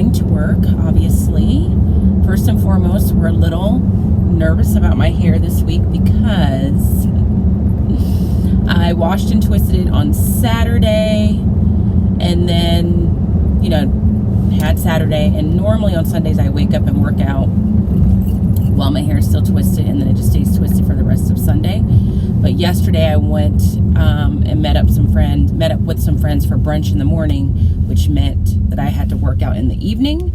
going to work, obviously. First and foremost, we're a little nervous about my hair this week because I washed and twisted it on Saturday, and then, you know, had Saturday, and normally on Sundays I wake up and work out while my hair is still twisted, and then it just stays twisted for the rest of Sunday. But yesterday I went and met up with some friends for brunch in the morning, which meant that I had to work out in the evening.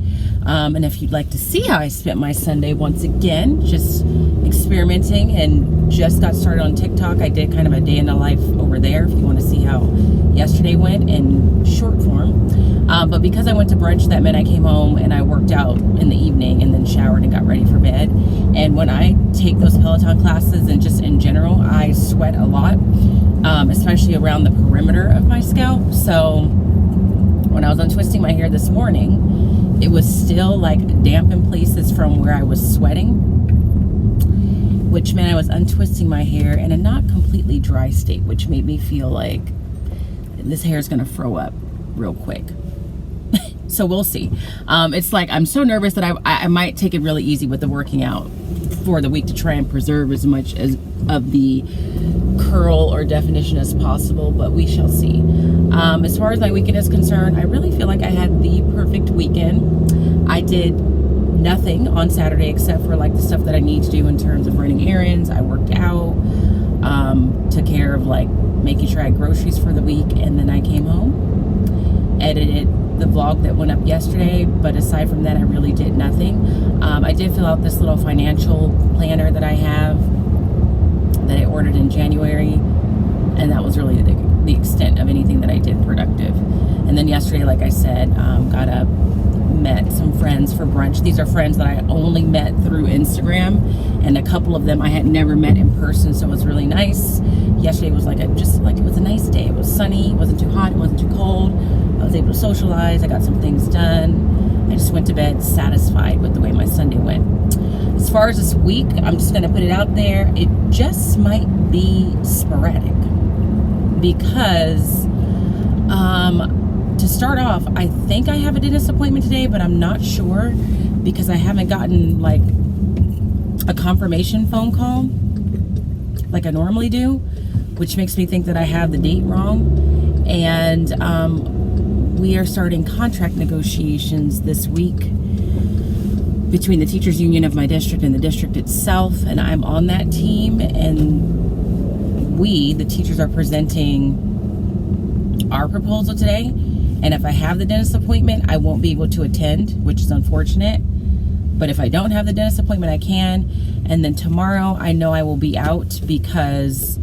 And if you'd like to see how I spent my Sunday, once again, just experimenting, and just got started on TikTok. I did kind of a day in the life over there if you want to see how yesterday went in short form. But because I went to brunch, that meant I came home and I worked out in the evening and then showered and got ready for bed. And when I take those Peloton classes and just in general, I sweat a lot, especially around the perimeter of my scalp. So when I was untwisting my hair this morning, it was still like damp in places from where I was sweating, which meant I was untwisting my hair in a not completely dry state, which made me feel like this hair is going to throw up real quick. So we'll see. It's like I'm so nervous that I might take it really easy with the working out for the week to try and preserve as much as of the curl or definition as possible, but we shall see. As far as my weekend is concerned, I really feel like I had the perfect weekend. I did nothing on Saturday except for like the stuff that I need to do in terms of running errands. I worked out, took care of like making sure I had groceries for the week, and then I came home, edited the vlog that went up yesterday, but aside from that I really did nothing. I did fill out this little financial planner that I have that I ordered in January, and that was really the extent of anything that I did productive. And then yesterday, like I said, got up, met some friends for brunch. These are friends that I only met through Instagram, and a couple of them I had never met in person, so it was really nice. Yesterday was it was a nice day. It was sunny, it wasn't too hot, it wasn't too cold. I was able to socialize, I got some things done. I just went to bed satisfied with the way my Sunday went. As far as this week, I'm just gonna put it out there, it just might be sporadic, because to start off, I think I have a dentist appointment today, but I'm not sure because I haven't gotten like a confirmation phone call like I normally do, which makes me think that I have the date wrong. And we are starting contract negotiations this week between the teachers union of my district and the district itself, and I'm on that team, and we, the teachers, are presenting our proposal today. And if I have the dentist appointment, I won't be able to attend, which is unfortunate. But if I don't have the dentist appointment, I can. And then tomorrow, I know I will be out because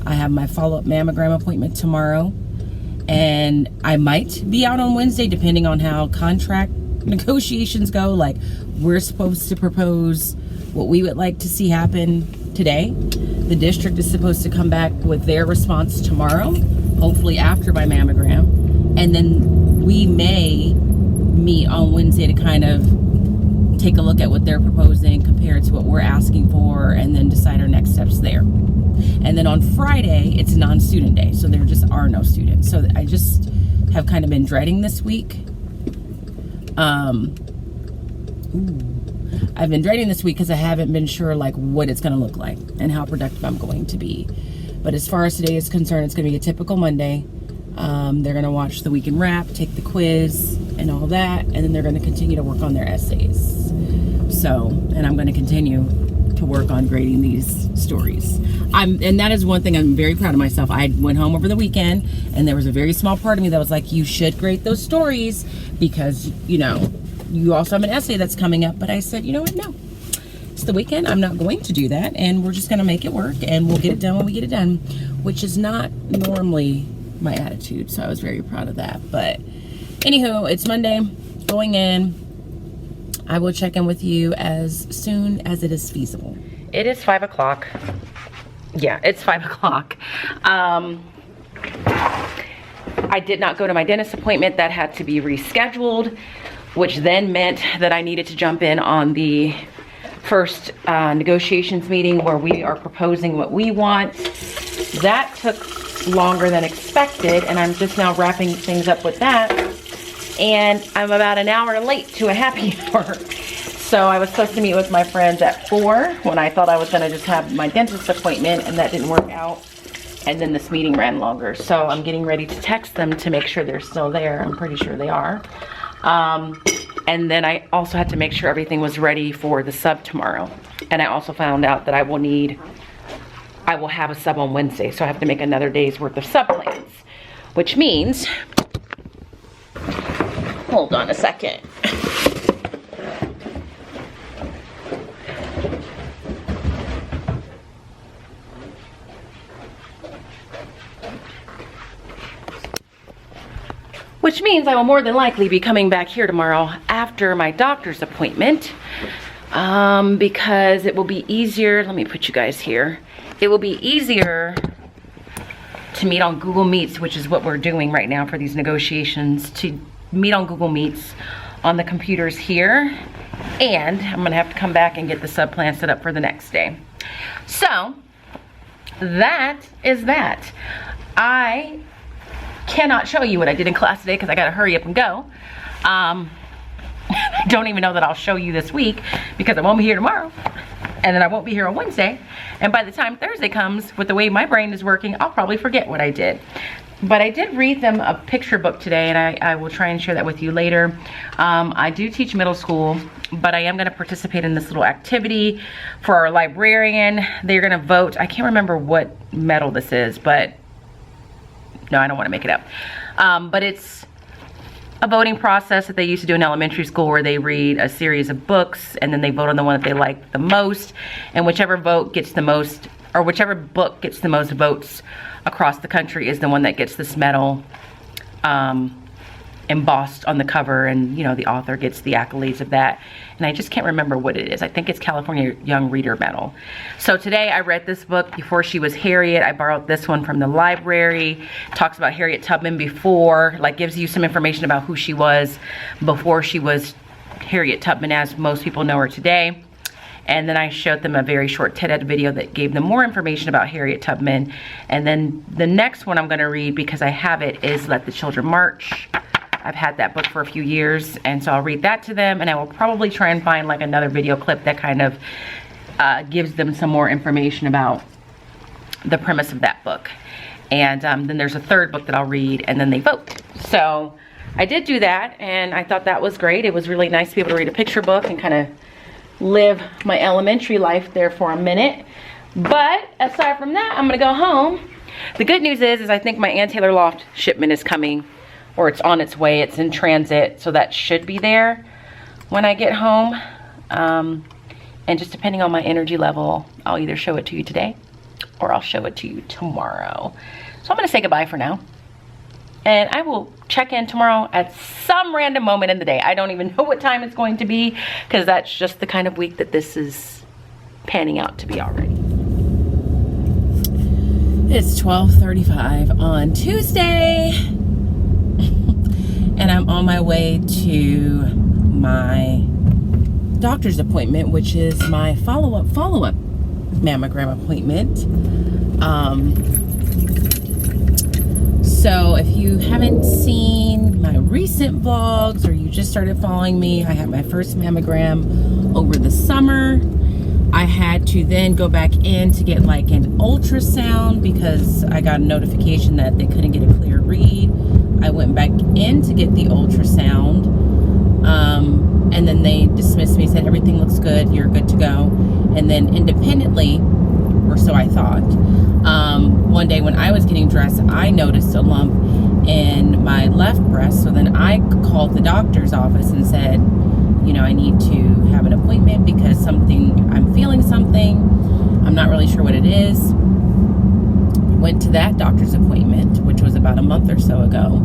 I have my follow-up mammogram appointment tomorrow. And I might be out on Wednesday, depending on how contract negotiations go. Like, we're supposed to propose what we would like to see happen today. The district is supposed to come back with their response tomorrow, hopefully after my mammogram. And then we may meet on Wednesday to kind of take a look at what they're proposing compared to what we're asking for, and then decide our next steps there. And then on Friday, it's non-student day, so there just are no students. So I just have kind of been dreading this week. I've been dreading this week because I haven't been sure like what it's going to look like and how productive I'm going to be. But as far as today is concerned, it's going to be a typical Monday. They're going to watch the weekend wrap, take the quiz and all that, and then they're going to continue to work on their essays. So, and I'm going to continue to work on grading these stories. And that is one thing I'm very proud of myself. I went home over the weekend, and there was a very small part of me that was like, you should grade those stories because, you know, you also have an essay that's coming up. But I said, you know what, no. It's the weekend. I'm not going to do that, and we're just going to make it work, and we'll get it done when we get it done, which is not normally my attitude. So I was very proud of that. But anywho, it's Monday, going in. I will check in with you as soon as it is feasible. It is 5 o'clock. Yeah, it's 5 o'clock. I did not go to my dentist appointment. That had to be rescheduled, which then meant that I needed to jump in on the first negotiations meeting where we are proposing what we want. That took longer than expected, and I'm just now wrapping things up with that. and I'm about an hour late to a happy hour. So I was supposed to meet with my friends at 4 when I thought I was gonna just have my dentist appointment, and that didn't work out. And then this meeting ran longer. So I'm getting ready to text them to make sure they're still there. I'm pretty sure they are. And then I also had to make sure everything was ready for the sub tomorrow. And I also found out that I will have a sub on Wednesday. So I have to make another day's worth of sub plans, which means, hold on a second. Which means I will more than likely be coming back here tomorrow after my doctor's appointment, because it will be easier. Let me put you guys here. It will be easier to meet on Google Meets, which is what we're doing right now for these negotiations, to meet on Google Meets on the computers here. And I'm gonna have to come back and get the sub plan set up for the next day. So that is that. I cannot show you what I did in class today because I gotta hurry up and go. I don't even know that I'll show you this week because I won't be here tomorrow, and then I won't be here on Wednesday, and by the time Thursday comes, with the way my brain is working, I'll probably forget what I did. But I did read them a picture book today, and I will try and share that with you later. I do teach middle school, but I am going to participate in this little activity for our librarian. They're going to vote. I can't remember what medal this is, but no, I don't want to make it up. But it's a voting process that they used to do in elementary school, where they read a series of books and then they vote on the one that they like the most, and whichever vote gets the most, or whichever book gets the most votes across the country is the one that gets this medal embossed on the cover, and you know, the author gets the accolades of that. And I just can't remember what it is. I think it's California Young Reader Medal. So today I read this book, Before She Was Harriet. I borrowed this one from the library. Talks about Harriet Tubman before, like gives you some information about who she was before she was Harriet Tubman as most people know her today. And then I showed them a very short TED video that gave them more information about Harriet Tubman. And then the next one I'm gonna read, because I have it, is Let the Children March. I've had that book for a few years, and so I'll read that to them, and I will probably try and find like another video clip that kind of gives them some more information about the premise of that book. And then there's a third book that I'll read, and then they vote. So I did do that, and I thought that was great. It was really nice to be able to read a picture book and kind of live my elementary life there for a minute. But aside from that, I'm gonna go home. The good news is I think my Aunt Taylor Loft shipment is coming, or it's on its way. It's in transit, so that should be there when I get home. And just depending on my energy level, I'll either show it to you today or I'll show it to you tomorrow. So I'm gonna say goodbye for now, and I will check in tomorrow at some random moment in the day. I don't even know what time it's going to be, because that's just the kind of week that this is panning out to be already. It's 12:35 on Tuesday. And I'm on my way to my doctor's appointment, which is my follow-up mammogram appointment. So if you haven't seen my recent vlogs, or you just started following me, I had my first mammogram over the summer. I had to then go back in to get like an ultrasound because I got a notification that they couldn't get a clear read. I went back in to get the ultrasound, and then they dismissed me, said everything looks good, you're good to go. And then independently, or so I thought, one day when I was getting dressed, I noticed a lump in my left breast. So then I called the doctor's office and said, you know, I need to have an appointment because I'm feeling something. I'm not really sure what it is. Went to that doctor's appointment, which was about a month or so ago,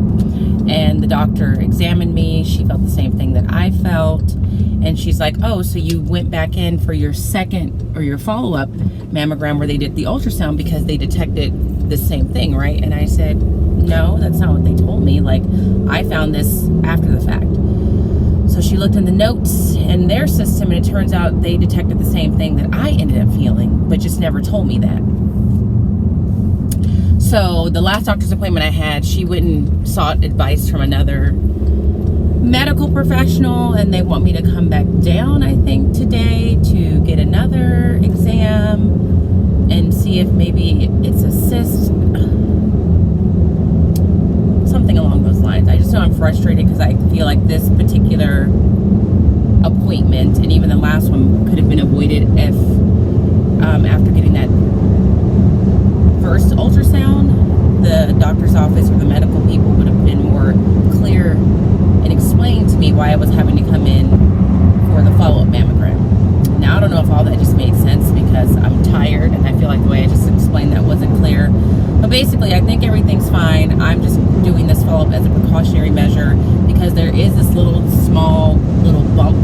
and the doctor examined me. She felt the same thing that I felt, and she's like, oh, so you went back in for your second or your follow-up mammogram where they did the ultrasound because they detected the same thing, right? And I said, no, that's not what they told me. Like, I found this after the fact. So she looked in the notes in their system, and it turns out they detected the same thing that I ended up feeling, but just never told me that. So the last doctor's appointment I had, she went and sought advice from another medical professional, and they want me to come back down, I think, today to get another exam and see if maybe it's a cyst, something along those lines. I just know I'm frustrated because I feel like this particular appointment, and even the last one, could have been avoided if after getting that first ultrasound, the doctor's office or the medical people would have been more clear and explained to me why I was having to come in for the follow-up mammogram. Now, I don't know if all that just made sense because I'm tired and I feel like the way I just explained that wasn't clear. But basically, I think everything's fine. I'm just doing this follow-up as a precautionary measure because there is this small little bump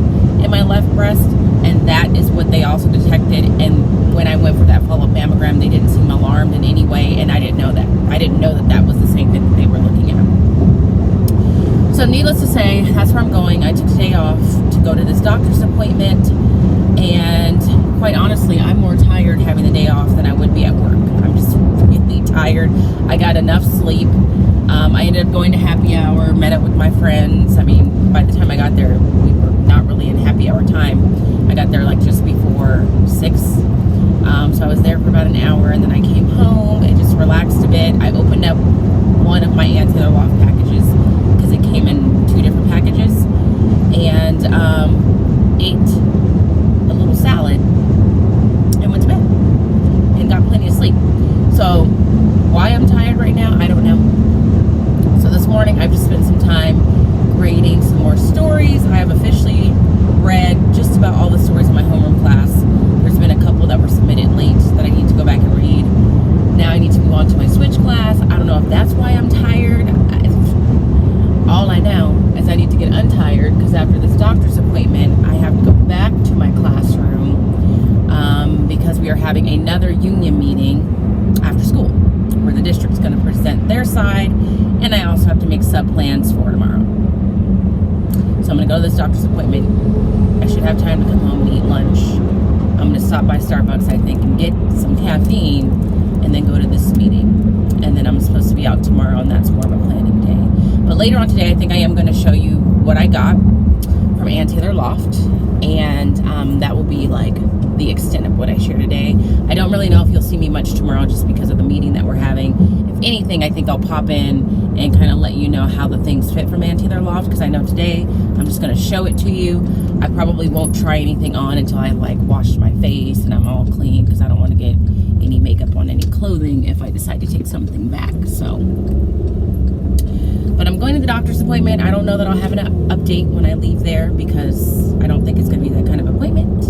in my left breast, and that is what they also detected. And when I went for that follow-up mammogram, they didn't seem alarmed in any way, and I didn't know that. I didn't know that that was the same thing that they were looking at. So needless to say, that's where I'm going. I took today off to go to this doctor's appointment, and quite honestly, I'm more tired having the day off than I would be at work. I'm just really tired. I got enough sleep. I ended up going to happy hour, met up with my friends. I mean, by the time I got there, we were not really in happy hour time. I got there like just before 6. So I was there for about an hour, and then I came home and just relaxed a bit. I opened up one of my Taylor Loft packages because it came in 2 different packages, and ate a little salad and went to bed and got plenty of sleep. So why I'm tired right now, I don't know. So this morning I've just spent some time grading some more stories. I have officially read just about all the stories in my homeroom class. There's been a couple that were submitted late that I need to go back and read. Now I need to move on to my switch class. I don't know if that's why I'm tired. All I know is I need to get untired because after this doctor's appointment, I have to go back to my classroom because we are having another union meeting after school where the district's going to present their side, and I also have to make sub-plans for tomorrow. So I'm going to go to this doctor's appointment. I should have time to come home and eat lunch. I'm going to stop by Starbucks, I think, and get some caffeine, and then go to this meeting. And then I'm supposed to be out tomorrow, and that's more of a planning day. But later on today, I think I am going to show you what I got from Taylor Loft, and that will be like the extent of what I share today. I don't really know if you'll see me much tomorrow just because of the meeting that we're having. If anything, I think I'll pop in and kind of let you know how the things fit from Taylor Loft, because I know today I'm just going to show it to you. I probably won't try anything on until I like wash my face and I'm all clean, because I don't want to get any makeup on any clothing if I decide to take something back. So, but I'm going to the doctor's appointment. I don't know that I'll have an update when I leave there because I don't think it's going to be that kind of appointment.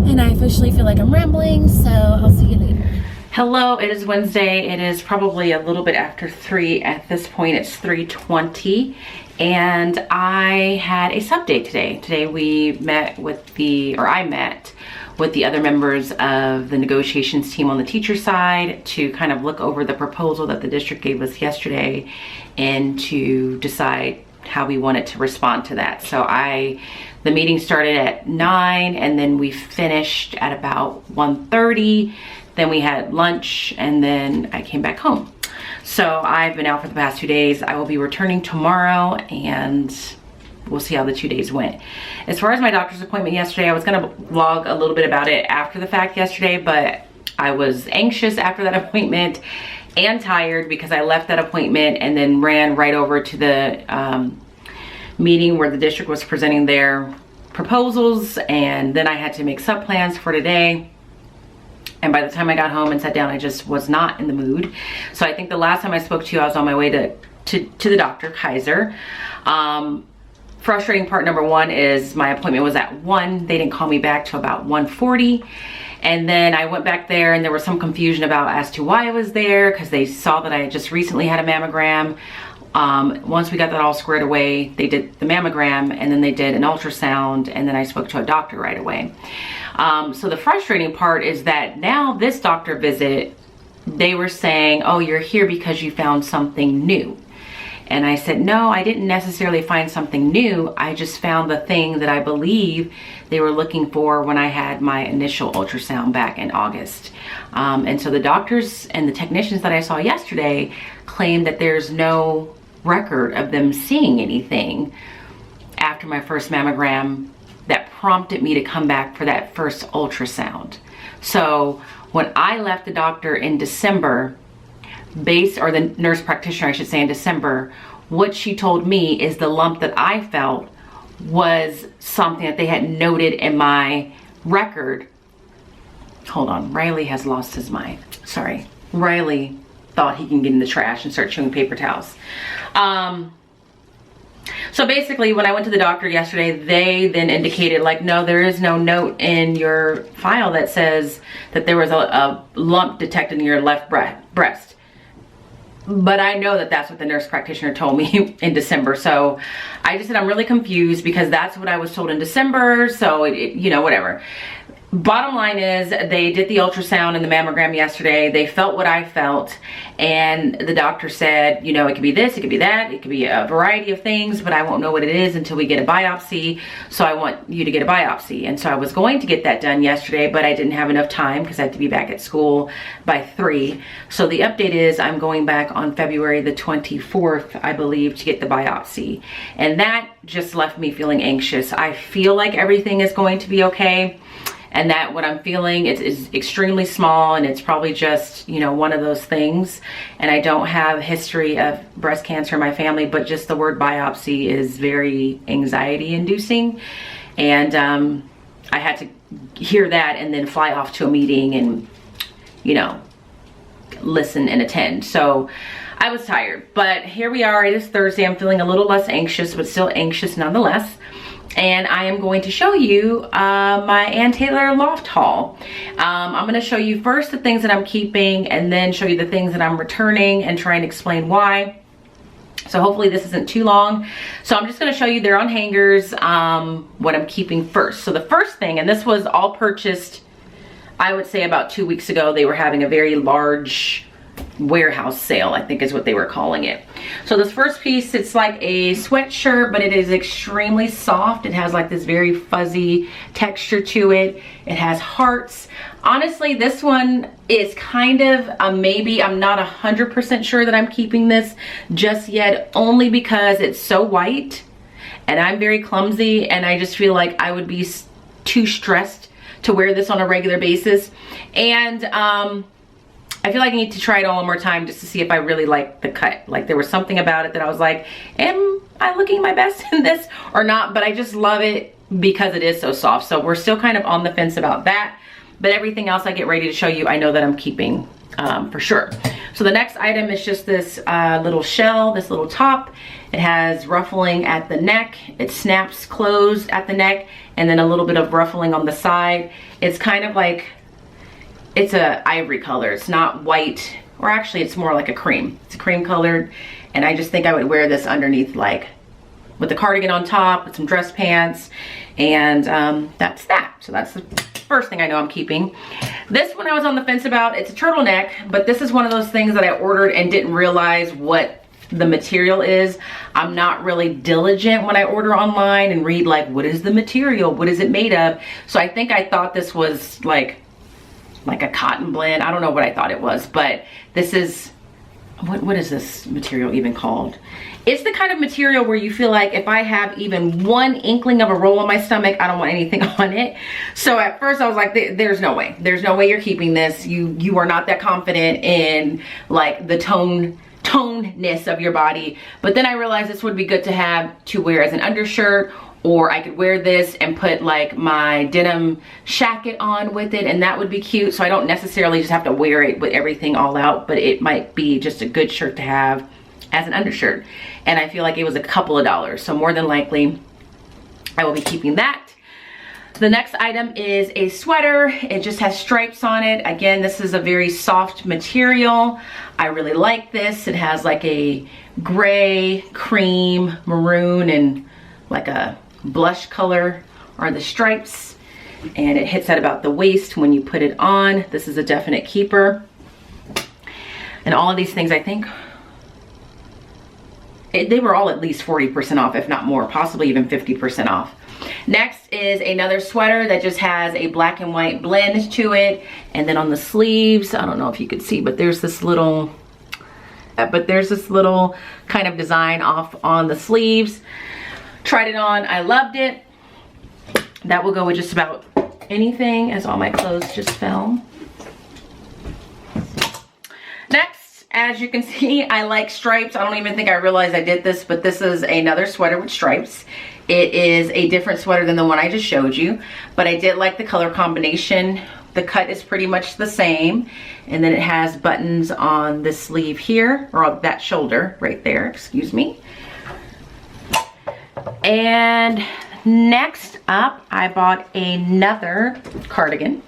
And I officially feel like I'm rambling, so I'll see you later. Hello, it is Wednesday. It is probably a little bit after 3 at this point. It's 3:20, and I had a sub day today. Today we met with I met with the other members of the negotiations team on the teacher side to kind of look over the proposal that the district gave us yesterday and to decide how we wanted to respond to that. So the meeting started at 9, and then we finished at about 1:30. Then we had lunch, and then I came back home. So I've been out for the past 2 days. I will be returning tomorrow, and we'll see how the 2 days went. As far as my doctor's appointment yesterday, I was gonna vlog a little bit about it after the fact yesterday, but I was anxious after that appointment and tired because I left that appointment and then ran right over to the meeting where the district was presenting their proposals, and then I had to make sub plans for today. And by the time I got home and sat down, I just was not in the mood. So I think the last time I spoke to you, I was on my way to the doctor, Kaiser. Frustrating part number 1 is my appointment was at 1. They didn't call me back till about 1:40. And then I went back there, and there was some confusion as to why I was there, because they saw that I had just recently had a mammogram. Once we got that all squared away, they did the mammogram, and then they did an ultrasound, and then I spoke to a doctor right away. So the frustrating part is that now this doctor visit, they were saying, oh, you're here because you found something new. And I said, no, I didn't necessarily find something new. I just found the thing that I believe they were looking for when I had my initial ultrasound back in August. And so the doctors and the technicians that I saw yesterday claimed that there's no record of them seeing anything after my first mammogram that prompted me to come back for that first ultrasound. So when I left the doctor in December, or the nurse practitioner I should say, in December, what she told me is the lump that I felt was something that they had noted in my record. Hold on, Riley has lost his mind. Sorry, Riley thought he can get in the trash and start chewing paper towels. So basically, when I went to the doctor yesterday, they then indicated, like, no, there is no note in your file that says that there was a lump detected in your left breast. But I know that that's what the nurse practitioner told me in December. So I just said, I'm really confused because that's what I was told in December. So, you know, whatever. Bottom line is, they did the ultrasound and the mammogram yesterday. They felt what I felt, and the doctor said, you know, it could be this, it could be that, it could be a variety of things, but I won't know what it is until we get a biopsy. So I want you to get a biopsy. And so I was going to get that done yesterday, but I didn't have enough time because I had to be back at school by 3. So the update is I'm going back on February the 24th, I believe, to get the biopsy. And that just left me feeling anxious. I feel like everything is going to be okay, and that what I'm feeling is extremely small, and it's probably just, you know, one of those things. And I don't have history of breast cancer in my family, but just the word biopsy is very anxiety inducing. And I had to hear that and then fly off to a meeting and, you know, listen and attend. So I was tired, but here we are. It is Thursday. I'm feeling a little less anxious, but still anxious nonetheless. And I am going to show you my Taylor Loft haul. I'm going to show you first the things that I'm keeping, and then show you the things that I'm returning and try and explain why. So hopefully this isn't too long. So I'm just going to show you, they're on hangers, what I'm keeping first. So the first thing, and this was all purchased, I would say about 2 weeks ago. They were having a very large warehouse sale, I think is what they were calling it. So this first piece, it's like a sweatshirt, but it is extremely soft. It has like this very fuzzy texture to it. It has hearts. Honestly, this one is kind of a maybe. I'm not 100% sure that I'm keeping this just yet, only because it's so white and I'm very clumsy, and I just feel like I would be too stressed to wear this on a regular basis. And I feel like I need to try it on one more time just to see if I really like the cut. Like, there was something about it that I was like, am I looking my best in this or not? But I just love it because it is so soft. So we're still kind of on the fence about that. But everything else I get ready to show you, I know that I'm keeping for sure. So the next item is just this little shell, this little top. It has ruffling at the neck. It snaps closed at the neck, and then a little bit of ruffling on the side. It's kind of like, it's a ivory color. It's not white, or actually it's more like a cream. It's cream colored, and I just think I would wear this underneath, like with the cardigan on top, with some dress pants, and that's that. So that's the first thing I know I'm keeping. This one I was on the fence about. It's a turtleneck, but this is one of those things that I ordered and didn't realize what the material is. I'm not really diligent when I order online and read like, what is the material? What is it made of? So I think I thought this was like a cotton blend. I don't know what I thought it was, but this is, what is this material even called? It's the kind of material where you feel like if I have even one inkling of a roll on my stomach, I don't want anything on it. So at first I was like, there's no way. There's no way you're keeping this. You are not that confident in like the tonedness of your body. But then I realized this would be good to have to wear as an undershirt, or I could wear this and put like my denim shacket on with it, and that would be cute. So I don't necessarily just have to wear it with everything all out, but it might be just a good shirt to have as an undershirt. And I feel like it was a couple of dollars. So more than likely, I will be keeping that. The next item is a sweater. It just has stripes on it. Again, this is a very soft material. I really like this. It has like a gray, cream, maroon, and like a blush color are the stripes, and it hits at about the waist when you put it on. This is a definite keeper. And all of these things, I think they were all at least 40% off, if not more, possibly even 50% off. Next is another sweater that just has a black and white blend to it, and then on the sleeves, I don't know if you could see, but there's this little But there's this little kind of design off on the sleeves. Tried it on, I loved it. That will go with just about anything, as all my clothes just fell. Next, as you can see, I like stripes. I don't even think I realized I did this, but this is another sweater with stripes. It is a different sweater than the one I just showed you, but I did like the color combination. The cut is pretty much the same, and then it has buttons on the sleeve here, or on that shoulder right there, excuse me. And next up, I bought another cardigan.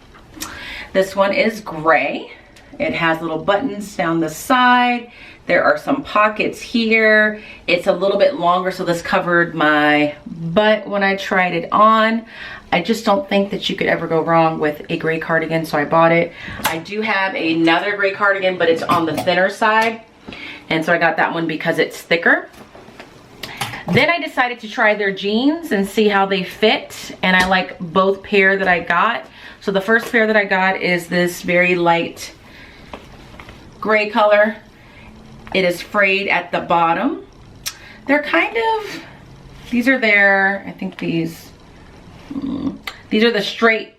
This one is gray. It has little buttons down the side. There are some pockets here. It's a little bit longer, so this covered my butt when I tried it on. I just don't think that you could ever go wrong with a gray cardigan, so I bought it. I do have another gray cardigan, but it's on the thinner side, and so I got that one because it's thicker. Then I decided to try their jeans and see how they fit, and I like both pair that I got. So the first pair that I got is this very light gray color. It is frayed at the bottom. They're kind of, these are their, I think these are the straight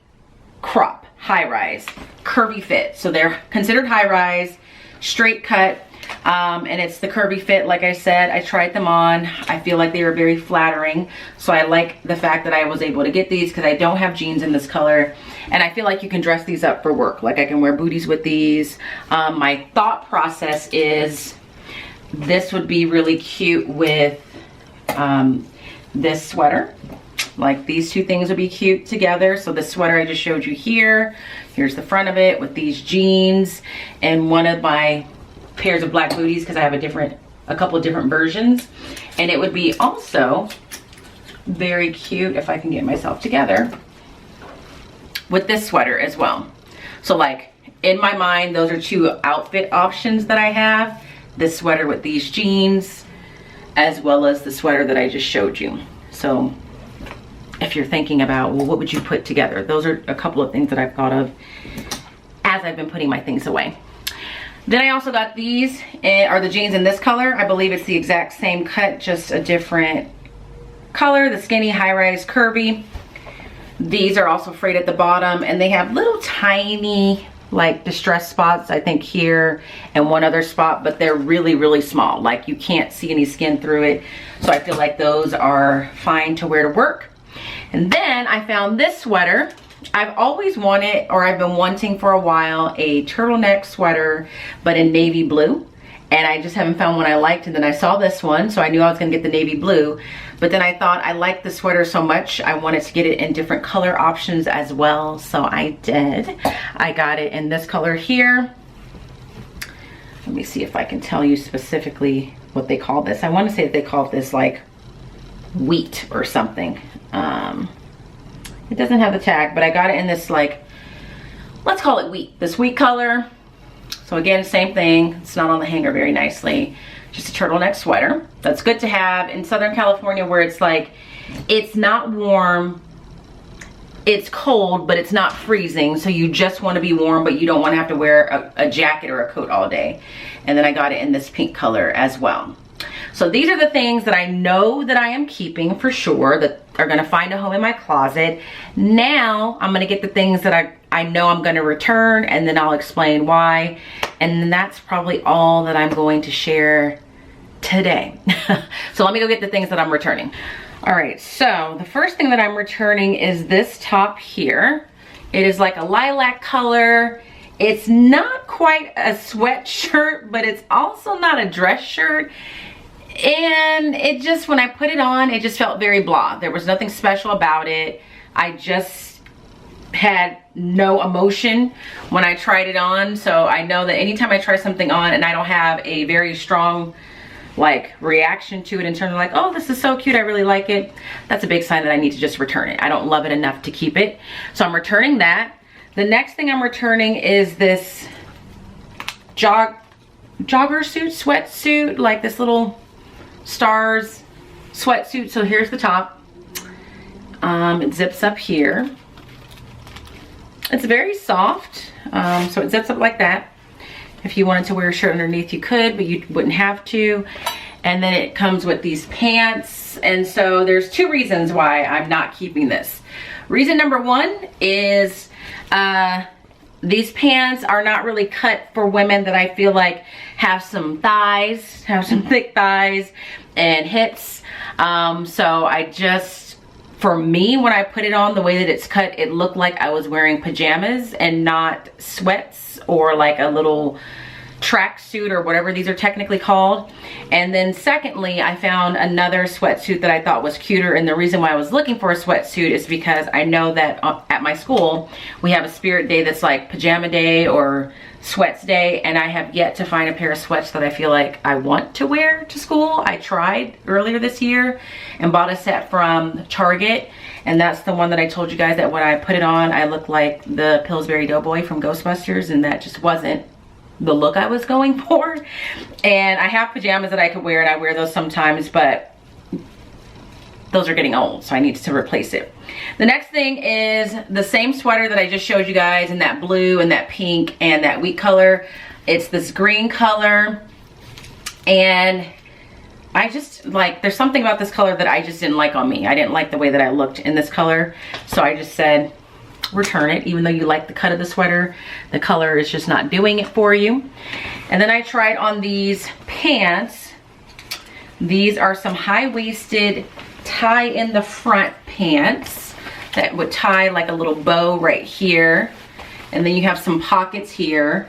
crop, high rise, curvy fit. So they're considered high rise, straight cut. And it's the curvy fit. Like I said, I tried them on. I feel like they were very flattering. So I like the fact that I was able to get these because I don't have jeans in this color. And I feel like you can dress these up for work. Like I can wear booties with these. My thought process is this would be really cute with this sweater. Like these two things would be cute together. So the sweater I just showed you here. Here's the front of it with these jeans and one of my pairs of black booties because I have a couple of different versions, and it would be also very cute if I can get myself together with this sweater as well. So like in my mind, those are two outfit options that I have: this sweater with these jeans as well as the sweater that I just showed you. So if you're thinking about, well, what would you put together, those are a couple of things that I've thought of as I've been putting my things away. Then I also got these, are the jeans in this color. I believe it's the exact same cut, just a different color. The skinny, high-rise, curvy. These are also frayed at the bottom, and they have little tiny, like, distress spots, I think here, and one other spot, but they're really, really small. Like, you can't see any skin through it, so I feel like those are fine to wear to work. And then I found this sweater. I've always wanted, or I've been wanting for a while, a turtleneck sweater, but in navy blue. And I just haven't found one I liked. And then I saw this one, so I knew I was gonna get the navy blue. But then I thought I liked the sweater so much, I wanted to get it in different color options as well. So I did. I got it in this color here. Let me see if I can tell you specifically what they call this. I want to say that they call this like wheat or something. It doesn't have the tag, but I got it in this, like, let's call it wheat, this wheat color. So again, same thing. It's not on the hanger very nicely. Just a turtleneck sweater. That's good to have in Southern California, where it's like, it's not warm, it's cold, but it's not freezing. So you just want to be warm, but you don't want to have to wear a jacket or a coat all day. And then I got it in this pink color as well. So these are the things that I know that I am keeping for sure, that are gonna find a home in my closet. Now I'm gonna get the things that I know I'm gonna return, and then I'll explain why. And then that's probably all that I'm going to share today. So let me go get the things that I'm returning. All right, so the first thing that I'm returning is this top here. It is like a lilac color. It's not quite a sweatshirt, but it's also not a dress shirt. And it just, when I put it on, it just felt very blah. There was nothing special about it. I just had no emotion when I tried it on. So I know that anytime I try something on and I don't have a very strong like reaction to it in terms of like, oh, this is so cute, I really like it, that's a big sign that I need to just return it. I don't love it enough to keep it. So I'm returning that. The next thing I'm returning is this jogger suit, sweatsuit, like this little stars sweatsuit. So here's the top. It zips up here. It's very soft, so it zips up like that. If you wanted to wear a shirt underneath, you could, but you wouldn't have to. And then it comes with these pants. And so there's two reasons why I'm not keeping this. Reason number one is these pants are not really cut for women that I feel like have some thighs, have some thick thighs and hips. So I just, for me, when I put it on, the way that it's cut, it looked like I was wearing pajamas and not sweats or like a little track suit or whatever these are technically called. And then secondly, I found another sweatsuit that I thought was cuter, and the reason why I was looking for a sweatsuit is because I know that at my school we have a spirit day that's like pajama day or sweats day, and I have yet to find a pair of sweats that I feel like I want to wear to school. I tried earlier this year and bought a set from Target, and that's the one that I told you guys that when I put it on I looked like the Pillsbury Doughboy from Ghostbusters, and that just wasn't the look I was going for. And I have pajamas that I could wear, and I wear those sometimes, but those are getting old, so I need to replace it. The next thing is the same sweater that I just showed you guys in that blue and that pink and that wheat color. It's this green color, and I just like, there's something about this color that I just didn't like on me. I didn't like the way that I looked in this color, so I just said return it. Even though you like the cut of the sweater, the color is just not doing it for you. And then I tried on these pants. These are some high-waisted tie in the front pants that would tie like a little bow right here, and then you have some pockets here.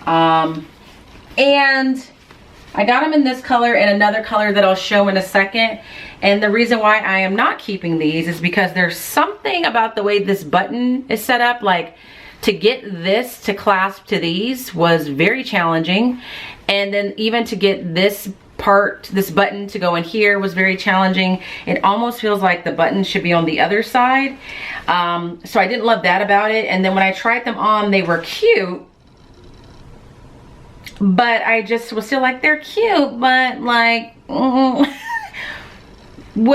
And I got them in this color and another color that I'll show in a second. And the reason why I am not keeping these is because there's something about the way this button is set up. Like, to get this to clasp to these was very challenging. And then even to get this part, this button to go in here was very challenging. It almost feels like the button should be on the other side. So I didn't love that about it. And then when I tried them on, they were cute. But I just was still like, they're cute, but like, what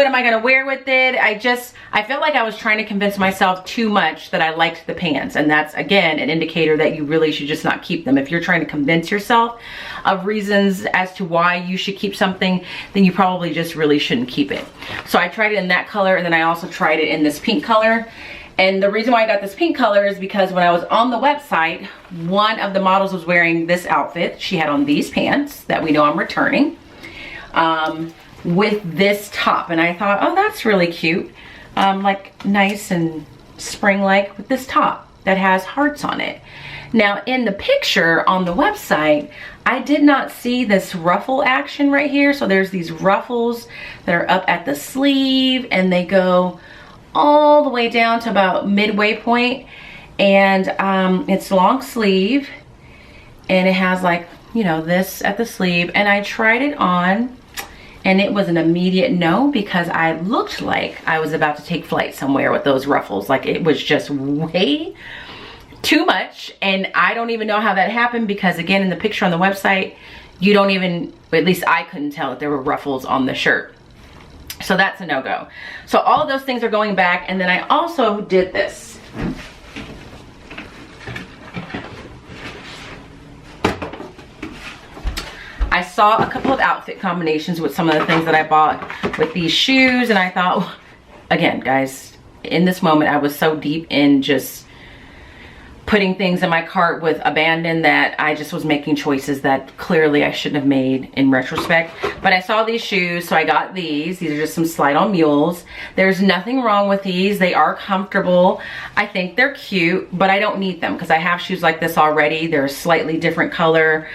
am I gonna wear with it? I felt like I was trying to convince myself too much that I liked the pants. And that's, again, an indicator that you really should just not keep them. If you're trying to convince yourself of reasons as to why you should keep something, then you probably just really shouldn't keep it. So I tried it in that color, and then I also tried it in this pink color. And the reason why I got this pink color is because when I was on the website, one of the models was wearing this outfit. She had on these pants that we know I'm returning, with this top. And I thought, oh, that's really cute. Like nice and spring-like with this top that has hearts on it. Now in the picture on the website, I did not see this ruffle action right here. So there's these ruffles that are up at the sleeve, and they go all the way down to about midway point, and it's long sleeve, and it has, like, you know, this at the sleeve. And I tried it on, and it was an immediate no, because I looked like I was about to take flight somewhere with those ruffles. Like, it was just way too much, and I don't even know how that happened, because again, in the picture on the website, you don't even, at least I couldn't tell that there were ruffles on the shirt. So that's a no-go. So all of those things are going back. And then I also did this. I saw a couple of outfit combinations with some of the things that I bought with these shoes, and I thought, again, guys, in this moment I was so deep in just putting things in my cart with abandon that I just was making choices that clearly I shouldn't have made in retrospect. But I saw these shoes, so I got these. These are just some slide-on mules. There's nothing wrong with these. They are comfortable. I think they're cute, but I don't need them because I have shoes like this already. They're a slightly different color.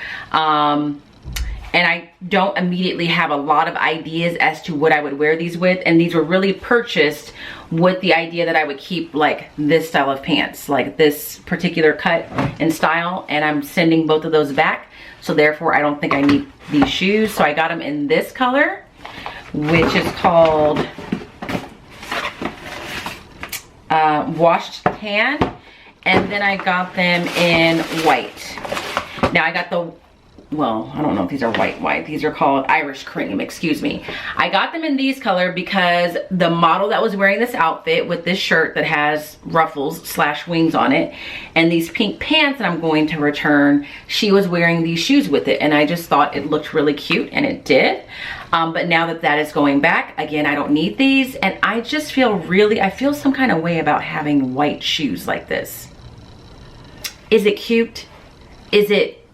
And I don't immediately have a lot of ideas as to what I would wear these with. And these were really purchased with the idea that I would keep like this style of pants, like this particular cut and style. And I'm sending both of those back. So therefore I don't think I need these shoes. So I got them in this color, which is called washed tan. And then I got them in white. Now I got the well, I don't know if these are white. These are called Irish cream, excuse me. I got them in these color because the model that was wearing this outfit with this shirt that has ruffles / wings on it and these pink pants that I'm going to return, she was wearing these shoes with it, and I just thought it looked really cute, and it did. But now that that is going back, again, I don't need these, and I just feel I feel some kind of way about having white shoes like this. Is it cute? Is it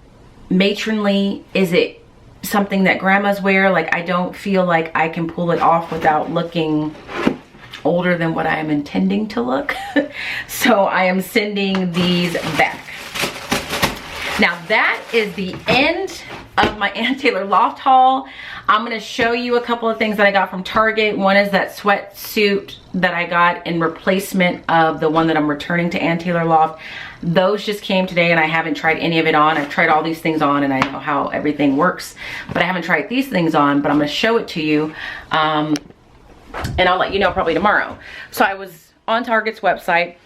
matronly? Is it something that grandmas wear? Like, I don't feel like I can pull it off without looking older than what I am intending to look. So I am sending these back. Now that is the end of my Taylor Loft haul. I'm gonna show you a couple of things that I got from Target. One is that sweatsuit that I got in replacement of the one that I'm returning to Taylor Loft. Those just came today and I haven't tried any of it on. I've tried all these things on and I know how everything works, but I haven't tried these things on, but I'm gonna show it to you. And I'll let you know probably tomorrow. So I was on Target's website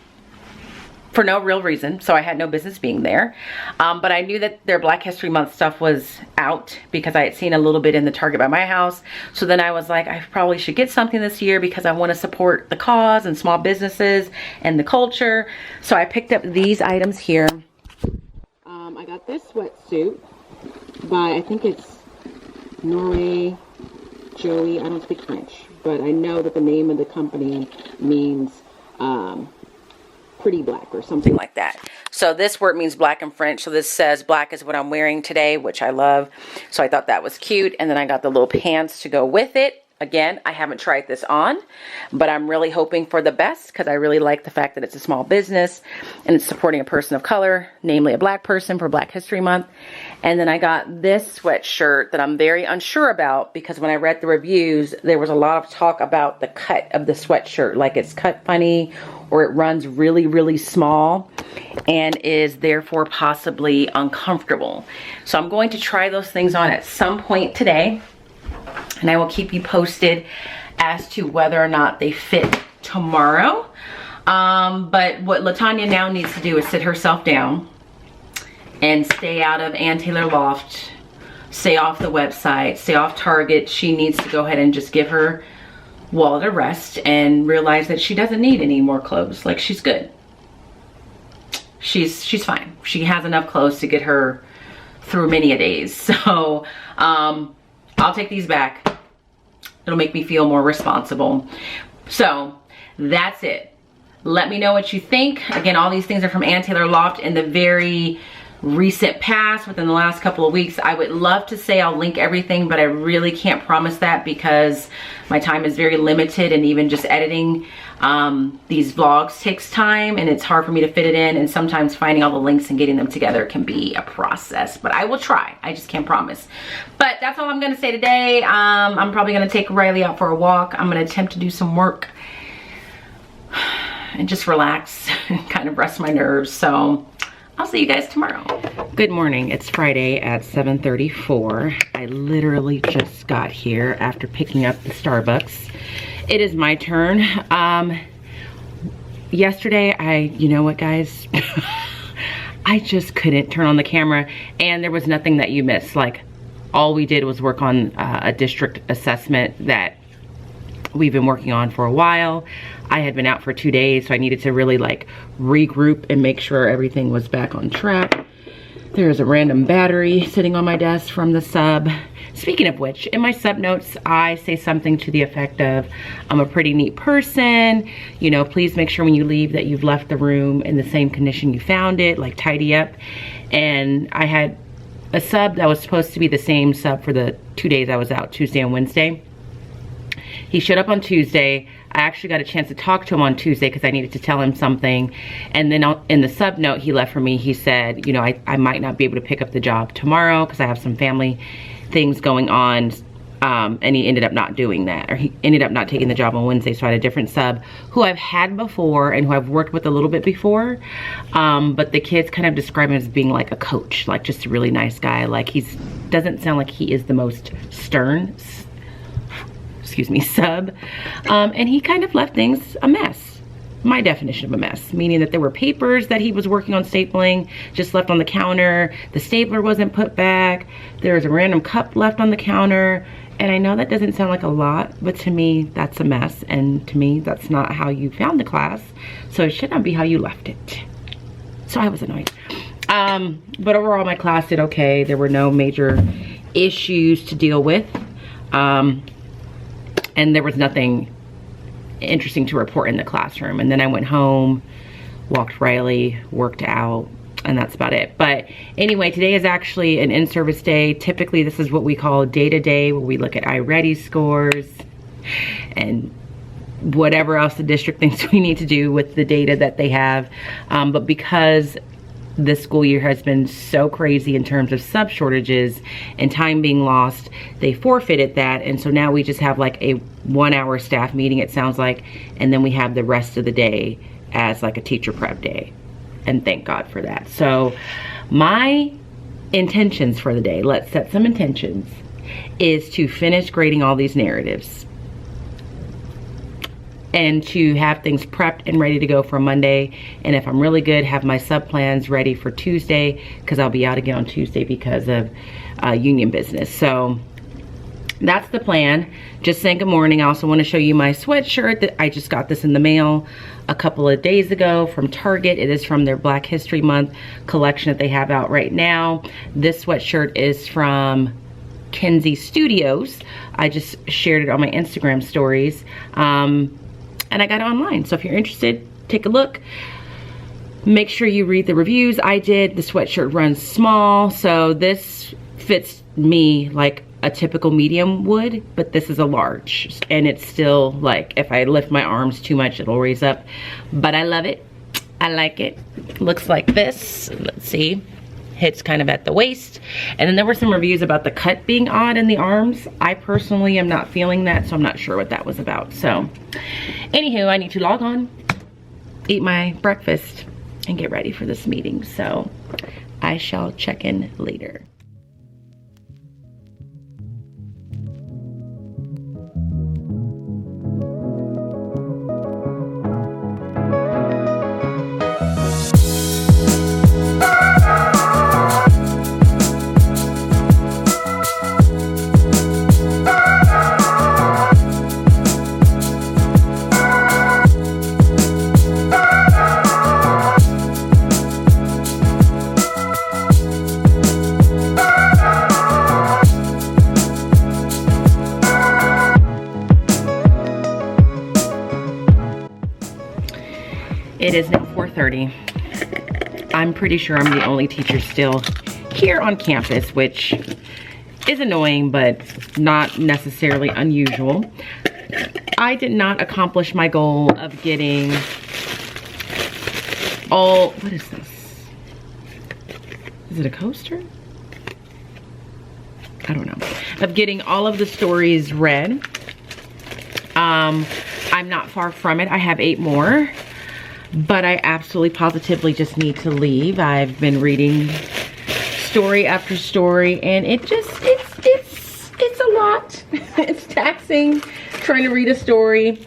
for no real reason, so I had no business being there. But I knew that their Black History Month stuff was out because I had seen a little bit in the Target by my house. So then I was like, I probably should get something this year because I want to support the cause and small businesses and the culture. So I picked up these items here. I got this sweatsuit by, I think it's Norway Joey. I don't speak French, but I know that the name of the company means pretty black or something like that. So this word means black in French. So this says black is what I'm wearing today, which I love. So I thought that was cute. And then I got the little pants to go with it. Again, I haven't tried this on, but I'm really hoping for the best because I really like the fact that it's a small business and it's supporting a person of color, namely a black person for Black History Month. And then I got this sweatshirt that I'm very unsure about because when I read the reviews, there was a lot of talk about the cut of the sweatshirt, like it's cut funny or it runs really, really small and is therefore possibly uncomfortable. So I'm going to try those things on at some point today. And I will keep you posted as to whether or not they fit tomorrow. But what latawnya now needs to do is sit herself down and stay out of Taylor Loft, stay off the website, stay off Target. She needs to go ahead and just give her wallet a rest and realize that she doesn't need any more clothes. Like, she's good. She's fine. She has enough clothes to get her through many a days. So, I'll take these back. It'll make me feel more responsible. So that's it. Let me know what you think. Again, all these things are from Taylor Loft in the very recent past, within the last couple of weeks. I would love to say I'll link everything, but I really can't promise that because my time is very limited, and even just editing these vlogs takes time and it's hard for me to fit it in, and sometimes finding all the links and getting them together can be a process, but I will try. I just can't promise. But that's all I'm gonna say today. I'm probably gonna take Riley out for a walk. I'm gonna attempt to do some work and just relax and kind of rest my nerves. So I'll see you guys tomorrow. Good morning. It's Friday at 7:34. I literally just got here after picking up the Starbucks. It is my turn. Yesterday, you know what, guys? I just couldn't turn on the camera, and there was nothing that you missed. Like, all we did was work on a district assessment that we've been working on for a while. I had been out for 2 days, so I needed to really like regroup and make sure everything was back on track. There's a random battery sitting on my desk from the sub. Speaking of which, in my sub notes, I say something to the effect of, I'm a pretty neat person. You know, please make sure when you leave that you've left the room in the same condition you found it, like tidy up. And I had a sub that was supposed to be the same sub for the 2 days I was out, Tuesday and Wednesday. He showed up on Tuesday. I actually got a chance to talk to him on Tuesday because I needed to tell him something. And then in the sub note he left for me, he said, you know, I might not be able to pick up the job tomorrow because I have some family things going on. And he ended up not doing that, or he ended up not taking the job on Wednesday. So I had a different sub who I've had before and who I've worked with a little bit before. But the kids kind of describe him as being like a coach, like just a really nice guy. Like, doesn't sound like he is the most stern, excuse me, sub. And he kind of left things a mess. my definition of a mess, meaning that there were papers that he was working on stapling just left on the counter. The stapler wasn't put back. There was a random cup left on the counter. And I know that doesn't sound like a lot, but to me, that's a mess. And to me, that's not how you found the class. So it should not be how you left it. So I was annoyed. But overall, my class did okay. There were no major issues to deal with. And there was nothing interesting to report in the classroom. And then I went home, walked Riley, worked out, and that's about it. But anyway, today is actually an in-service day. Typically, this is what we call day-to-day, where we look at iReady scores and whatever else the district thinks we need to do with the data that they have. But because this school year has been so crazy in terms of sub shortages and time being lost, they forfeited that. And so now we just have like a 1-hour staff meeting, it sounds like, and then we have the rest of the day as like a teacher prep day. And thank God for that. So my intentions for the day, let's set some intentions, is to finish grading all these narratives and to have things prepped and ready to go for Monday. And if I'm really good, have my sub plans ready for Tuesday, because I'll be out again on Tuesday because of union business. So that's the plan. Just saying good morning. I also want to show you my sweatshirt that I just got this in the mail a couple of days ago from Target. It is from their Black History Month collection that they have out right now. This sweatshirt is from Kenzie Studios. I just shared it on my Instagram stories. And I got it online. So if you're interested, take a look. Make sure you read the reviews. I did. The sweatshirt runs small, so this fits me like a typical medium would, but this is a large, and it's still like, if I lift my arms too much, it'll raise up. But I love it. I like it. Looks like this. Let's see. Hits kind of at the waist. And then there were some reviews about the cut being odd in the arms. I personally am not feeling that, so I'm not sure what that was about. So anywho, I need to log on, eat my breakfast, and get ready for this meeting. So I shall check in later. It is now 4:30. I'm pretty sure I'm the only teacher still here on campus, which is annoying, but not necessarily unusual. I did not accomplish my goal of getting all, what is this? Is it a coaster? I don't know. Of getting all of the stories read. I'm not far from it. I have 8 more. But I absolutely positively just need to leave. I've been reading story after story, and it's a lot. It's taxing trying to read a story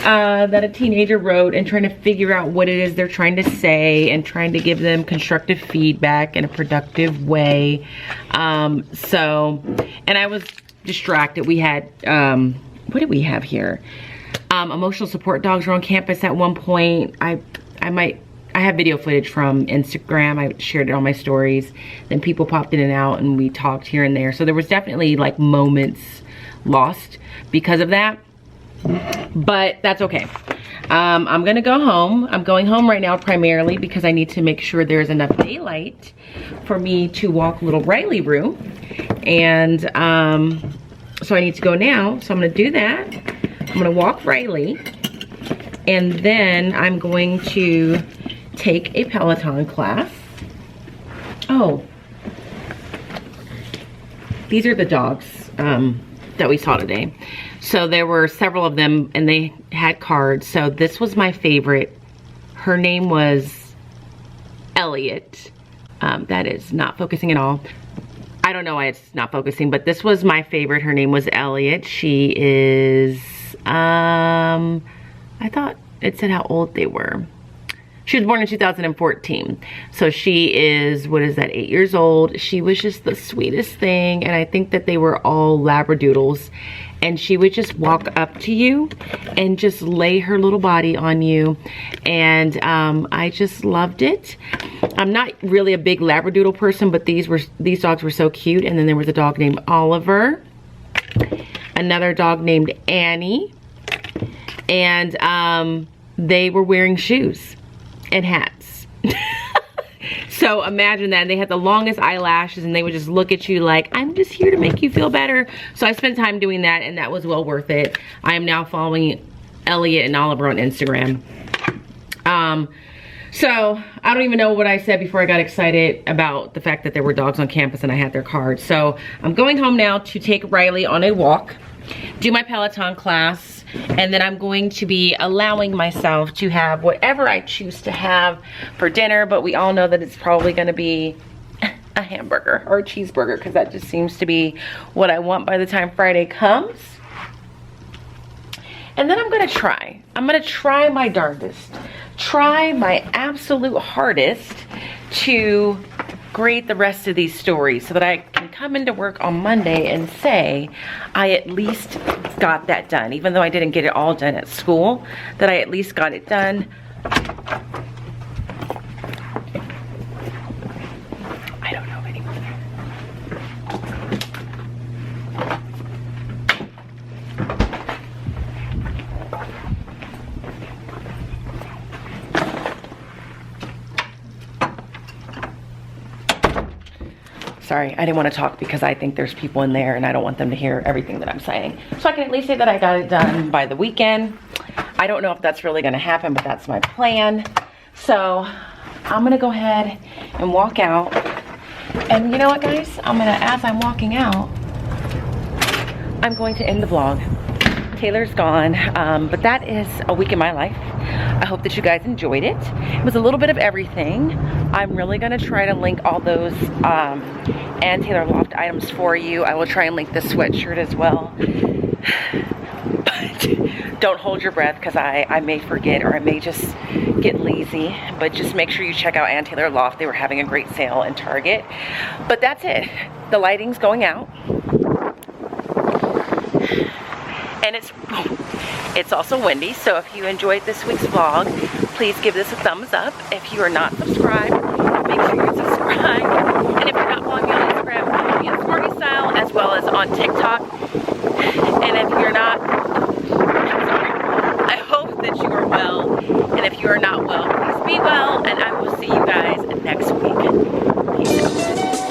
that a teenager wrote and trying to figure out what it is they're trying to say and trying to give them constructive feedback in a productive way. And I was distracted. We had, what did we have here? Emotional support dogs were on campus at one point. I have video footage from Instagram. I shared it on my stories. Then people popped in and out and we talked here and there. So there was definitely like moments lost because of that. But that's okay. I'm gonna go home. I'm going home right now primarily because I need to make sure there's enough daylight for me to walk little Riley Roo. And so I need to go now. So I'm gonna do that. I'm gonna walk Riley, and then I'm going to take a Peloton class. Oh, these are the dogs that we saw today. So there were several of them, and they had cards. So this was my favorite. Her name was Elliot. That is not focusing at all. I don't know why it's not focusing, but this was my favorite. Her name was Elliot. She is, I thought it said how old they were. She was born in 2014. So she is, what is that, 8 years old. She was just the sweetest thing. And I think that they were all Labradoodles. And she would just walk up to you and just lay her little body on you. And I just loved it. I'm not really a big Labradoodle person, but these dogs were so cute. And then there was a dog named Oliver. Another dog named Annie. And they were wearing shoes and hats. So imagine that. And they had the longest eyelashes and they would just look at you like, I'm just here to make you feel better. So I spent time doing that and that was well worth it. I am now following Elliot and Oliver on Instagram. So I don't even know what I said before I got excited about the fact that there were dogs on campus and I had their cards. So I'm going home now to take Riley on a walk, do my Peloton class, and then I'm going to be allowing myself to have whatever I choose to have for dinner, but we all know that it's probably gonna be a hamburger or a cheeseburger because that just seems to be what I want by the time Friday comes. And then I'm gonna try my darndest, try my absolute hardest to grade the rest of these stories so that I can come into work on Monday and say I at least got that done, even though I didn't get it all done at school, that I at least got it done. I don't know anymore. Sorry, I didn't want to talk because I think there's people in there and I don't want them to hear everything that I'm saying. So I can at least say that I got it done by the weekend. I don't know if that's really going to happen, but that's my plan. So I'm going to go ahead and walk out. And you know what, guys? As I'm walking out, I'm going to end the vlog. Taylor's gone, but that is a week in my life. I hope that you guys enjoyed it. It was a little bit of everything. I'm really gonna try to link all those and Taylor Loft items for you. I will try and link the sweatshirt as well. But don't hold your breath because I may forget or I may just get lazy. But just make sure you check out Ann Taylor Loft. They were having a great sale in Target. But that's it. The lighting's going out. And it's also windy, so if you enjoyed this week's vlog, please give this a thumbs up. If you are not subscribed, make sure you subscribe. And if you're not following me on Instagram, follow me on Sporty Style as well as on TikTok. And if you're not, I hope that you are well. And if you are not well, please be well. And I will see you guys next week. Peace out.